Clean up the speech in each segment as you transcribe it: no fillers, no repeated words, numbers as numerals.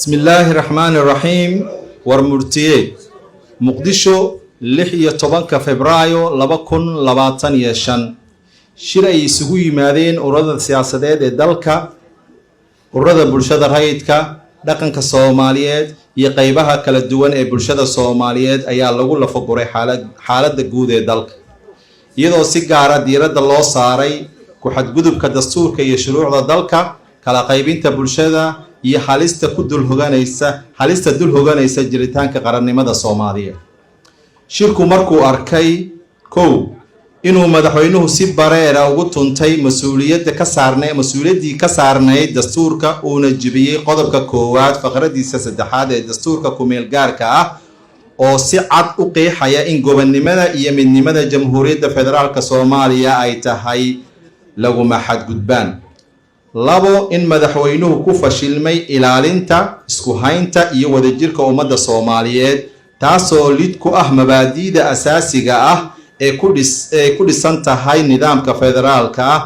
بسم الله الرحمن الرحيم ورمرتيه مقدشو لحية طبنك فبرايو لبكن لباتن يشن شرعي سهوي مادين ورد السياسات الدلكة ورد برشاد الرئيتك دقنك الصوماليات يقيبها كلا الدوان برشاد الصوماليات أيا لغو لفقوري حالة دقود الدلك يدو سيقارة ديرد الله صاري كحد قدب كدستور كي يشروع الدلك كلا قيبين تبرشادة iyo halista ku dul hogaanaysa jiritaanka qarannimada Soomaaliya shirku markuu arkay inuu madaxweynuhu si bareera ugu tuntay mas'uuliyadii ka saarnay dastuurka uuna jibiyay qodobka koowaad faqradiisa saddexaad ee dastuurka ku meel gaarka ah oo si cad u qeexaya in gobonnimada iyo midnimada jamhuuriyadda federaalka Soomaaliya ay tahay lagu xadgudbaan labo in madaxweynuhu ku fashilmay ilaalinta isku haynta iyo wadajirka ummadda Soomaaliyeed taasoo lid ku ah mabaadiida asaasiga ah ee ku dhisan tahay nidaamka federaalka ah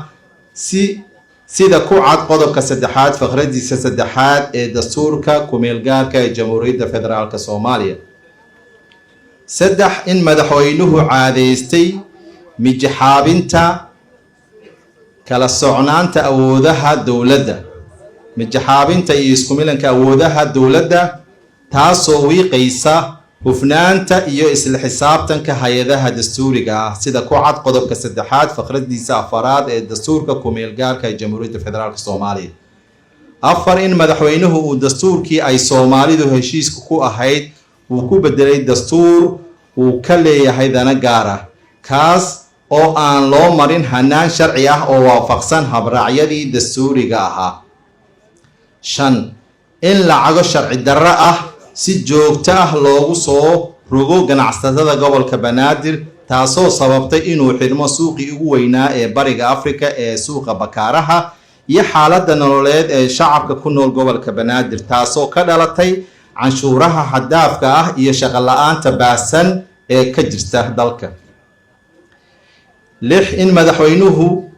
sida ku cad qodobka saddexaad faqradiisa saddexaad ee dastuurka ku meel gaarka ee jamhuuriyadda federaalka Soomaaliya saddex in madaxweynuhu caadeystay mijaxaabinta kala socnaanta awoodaha dawladda mijaxaabinta iyo isku milanka awoodaha dawladda taasoo wiiqaysa hufnaanta iyo isla xisaabtanka hay'adaha dastuuriga ah sida ku cad qodobka saddexaad faqradiisa afaraad ee dastuurka ku meel gaarka ee jamhuuriyadda federaalka Soomaaliya afar in madaxweynuhu uu dastuurkii ay Soomaalidu heshiiska ku ahayd uu ku bedelay dastuur uu ka leeyahay dana gaar ah kaas oo aan loo marin hanaan sharci ah oo waafaqsan habraacyadii dastuuriga ahaa shan in lacago sharci darro ah si joogto ah loogu soo rogo ganacsatada gobolka Banaadir taasoo sababtay inuu xirmo suuqii ugu weynaa ee bariga Afrika ee suuqa Bakaaraha iyo xaaladda nololeed ee shacabka ku nool gobolka Banaadir taasoo ka dhalatay canshuuraha xadaafka ah iyo shaqo la'aanta baahsan ee ka jirta dalka lix in madaxweynuhu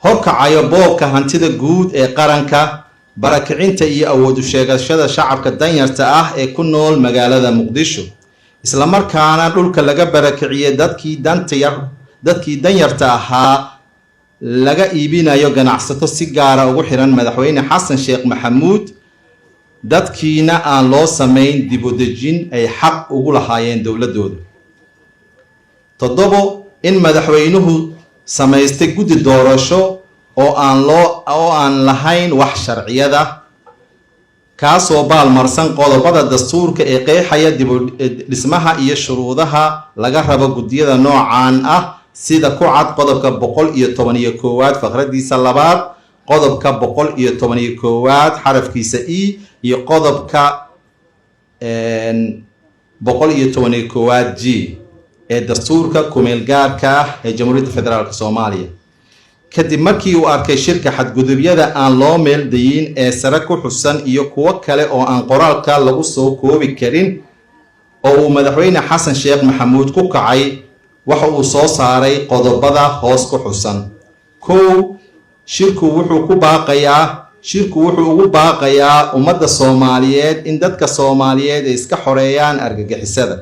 horkacayo boobka hantida guud ee qaranka barakicinta iyo awood u sheegashada shacabka danyarta ah ee ku nool magaalada Muqdisho isla markaana dhulka laga barakiciyay dadkii danyarta ahaa laga iibinayo ganacsato si gaar ah ugu xiran madaxweyne Xasan Sheekh Maxamuud dadkiina aan loo sameyn dib u dejin ay xaq ugu lahaayeen dawladooda toddobo in madaxweynuhu samaystay guddi doorasho oo aan lahayn wax sharciyada kaasoo baalmarsan qodobada dastuurka ee qeexaya dib u dhismaha iyo shuruudaha laga rabo guddiyada noocan ah sida ku cad qodobka 111 faqradiisa labaad qodobka 111 xarafkiisa e iyo qodobka 111 g ee dastuurka ku meel gaarka ah ee jamhuuriyadda federaalka Soomaaliya kadib markii uu arkay shirka xadgudubyada aan loo meel dayin ee sare ku xusan iyo kuwa kale oo aan qoraalka lagu soo koobi karin oo uu madaxweyne Xasan Sheekh Maxamuud ku kacay waxa uu soo saaray qodobada hoos ku xusan shirku wuxuu ugu baaqayaa ummadda Soomaaliyeed in dadka Soomaaliyeed ay iska xoreeyaan argagixisada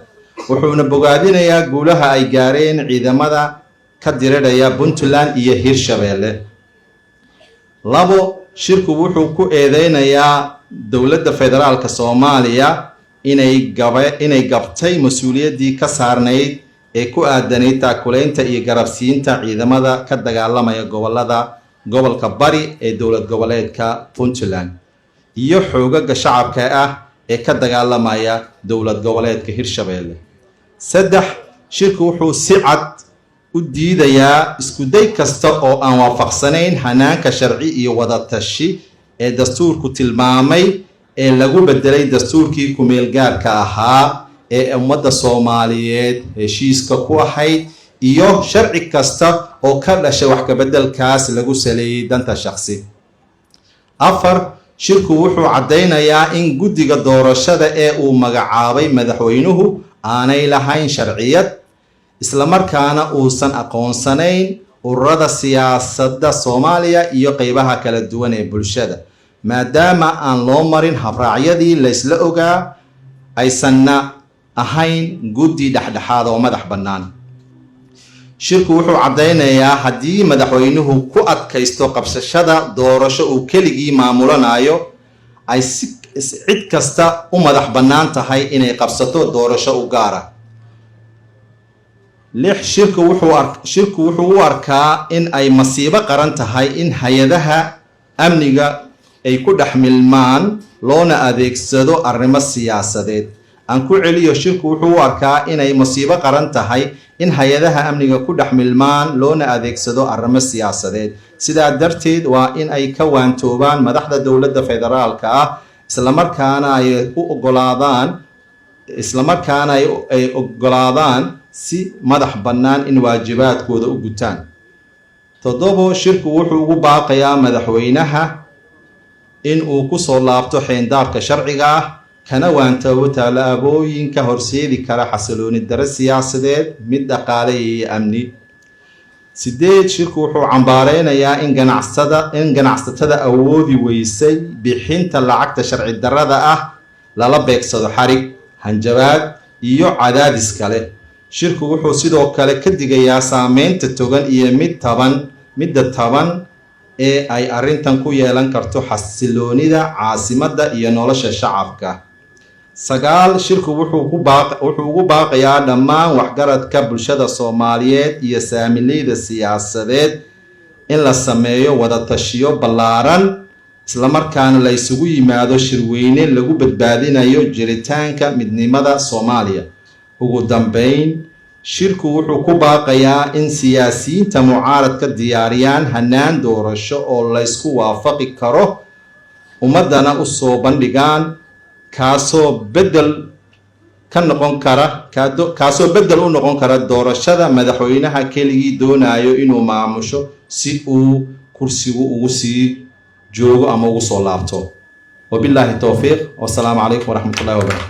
wuxuuna bogaadinayaa guulaha ay gaareen ciidamada ka diriraya Puntland iyo Hirshabeelle labo shirku wuxuu ku eedeynayaa dawladda federaalka Soomaaliya inay gabtay mas'uuliyadii ka saarnayd ee ku aadanayd taakuleynta iyo garabsiinta ciidamada ka dagaalamaya gobolka bari ee dowlad goboleedka Puntland iyo xoogaga shacabka ah ee ka dagaalamaya dowlad goboleedka Hirshabeelle saddex shirku wuxuu si cad u diidayaa isku day kasta oo aan waafaqsanayn hanaanka sharci iyo wada tashi ee dastuurku tilmaamay ee lagu bedelay dastuurkii ku meel gaarka ahaa ee ummadda Soomaaliyeed heshiiska ku ahayd iyo sharci kasta oo ka dhashay wax ka bedelkaas lagu saleeyay danta shakhsi afar shirku wuxuu cadeynayaa in guddiga doorashada ee uu magacaabay madaxweynuhu aanay lahayn sharciyad isla markaana uusan aqoonsanayn ururada siyaasadda Soomaaliya iyo qaybaha kala duwan ee bulshada maadaama aan loo marin habraacyadii la isla ogaa aysanna ahayn guddi dhexdhexaad oo madax bannaan. shirku wuxuu caddaynayaa haddii madaxweynuhu ku adkaysto qabsashada doorasho uu keligii maamulanayo ay cid kasta u madax bannaan tahay inay qabsato doorasho u gaara. 6 shirku wuxuu u arkaa in ay masiibo qaran tahay in hay-adaha amniga ay ku dhex milmaan loona adeegsado arrimo siyaasadeed. aan ku celiyo, shirku wuxuu u arkaa inay masiibo qaran tahay in hay-adaha amniga ku dhex milmaan loona adeegsado arrimo siyaasadeed. sidaa darteed waa in ay ka waantoobaan madaxda dowladda federaalka ah islamarkaana ay ogolaadaan si madax bannaan in waajibaadkooda u gutaan. 7 shirku wuxuu ugu baaqayaa madaxweynaha in uu ku soo laabto xeyndaabka sharciga ah kana waantoobo tallaabooyinka horseedi kara xasilooni darro siyaasadeed, mid dhaqaale iyo amni. 8 shirku wuxuu cambaareynayaa in ganacsatada awoodi weysay bixinta lacagta sharci darrada ah lala beegsado xarig, hanjabaad iyo cadaadis kale. shirku wuxuu sidoo kale ka digayaa saameynta togan iyo midda taban ee ay arrintan ku yeelan karto xasiloonida caasimadda iyo nolosha shacabka. 9 shirku wuxuu ugu baaqayaa dhammaan waxgaradka bulshada Soomaaliyeed iyo saamileyda siyaasadeed in la sameeyo wada tashiyo ballaaran islamarkaana la isugu yimaado shirweyne lagu badbaadinayo jiritaanka midnimada Soomaaliya. ugu dambeyn, shirku wuxuu ku baaqayaa in siyaasiyiinta mucaaradka diyaariyaan hannaan doorasho oo la isku waafaqi karo ummadana u soo bandhigaan kaasoo bedel u noqon kara doorashada madaxweynaha keligii doonayo inuu maamusho si uu kursigu ugu sii joogo ama ugu soo laabto. wabillahi tawfiiq, wassalaamu calaykum waraxmatullahi wabarakaatu.